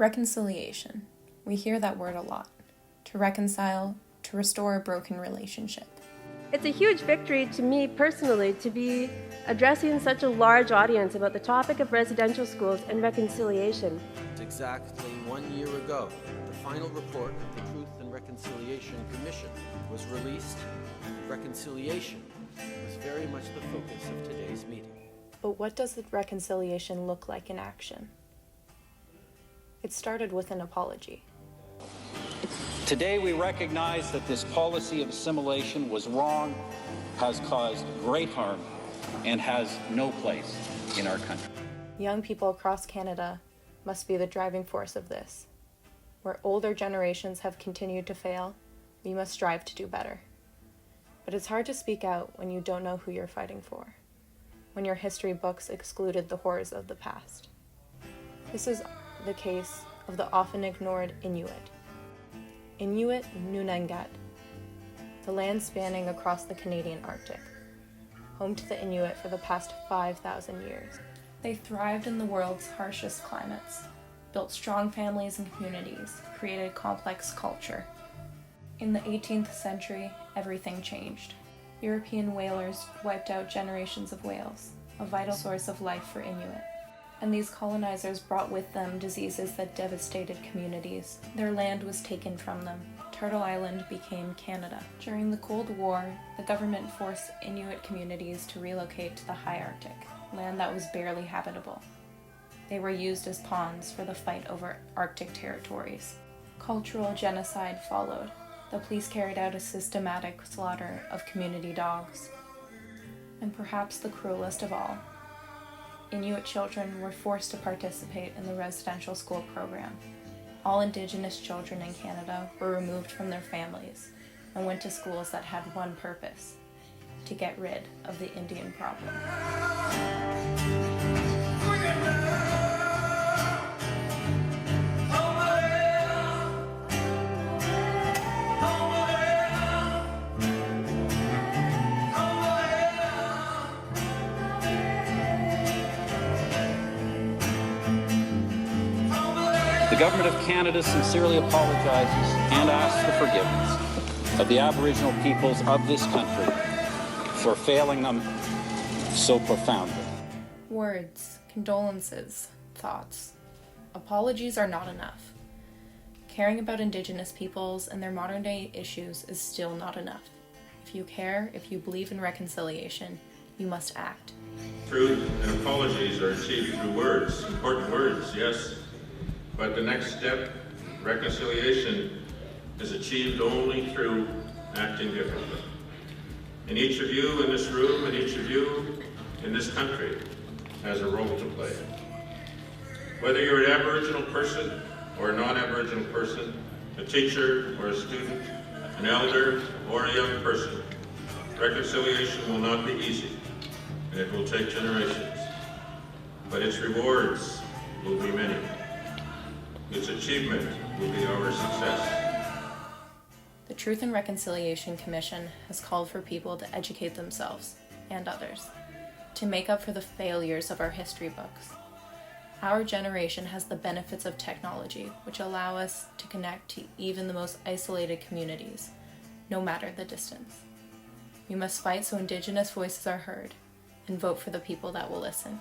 Reconciliation. We hear that word a lot. To reconcile, to restore a broken relationship. It's a huge victory to me personally to be addressing such a large audience about the topic of residential schools and reconciliation. It's exactly 1 year ago, the final report of the Truth and Reconciliation Commission was released. Reconciliation was very much the focus of today's meeting. But what does the reconciliation look like in action? It started with an apology. Today we recognize that this policy of assimilation was wrong, has caused great harm, and has no place in our country. Young people across Canada must be the driving force of this. Where older generations have continued to fail, we must strive to do better. But it's hard to speak out when you don't know who you're fighting for, when your history books excluded the horrors of the past. This is the case of the often ignored Inuit. Inuit Nunangat, the land spanning across the Canadian Arctic, home to the Inuit for the past 5,000 years. They thrived in the world's harshest climates, built strong families and communities, created complex culture. In the 18th century, everything changed. European whalers wiped out generations of whales, a vital source of life for Inuit. And these colonizers brought with them diseases that devastated communities. Their land was taken from them. Turtle Island became Canada. During the Cold War, the government forced Inuit communities to relocate to the high Arctic, land that was barely habitable. They were used as pawns for the fight over Arctic territories. Cultural genocide followed. The police carried out a systematic slaughter of community dogs. And perhaps the cruelest of all, Inuit children were forced to participate in the residential school program. All Indigenous children in Canada were removed from their families and went to schools that had one purpose: to get rid of the Indian problem. The Government of Canada sincerely apologizes and asks the forgiveness of the Aboriginal peoples of this country for failing them so profoundly. Words, condolences, thoughts. Apologies are not enough. Caring about Indigenous peoples and their modern-day issues is still not enough. If you care, if you believe in reconciliation, you must act. Truth and apologies are achieved through words, important words, yes. But the next step, reconciliation, is achieved only through acting differently. And each of you in this room and each of you in this country has a role to play. Whether you're an Aboriginal person or a non-Aboriginal person, a teacher or a student, an elder or a young person, reconciliation will not be easy, and it will take generations. But its rewards will be many. Its achievement will be our success. The Truth and Reconciliation Commission has called for people to educate themselves and others, to make up for the failures of our history books. Our generation has the benefits of technology, which allow us to connect to even the most isolated communities, no matter the distance. We must fight so Indigenous voices are heard, and vote for the people that will listen.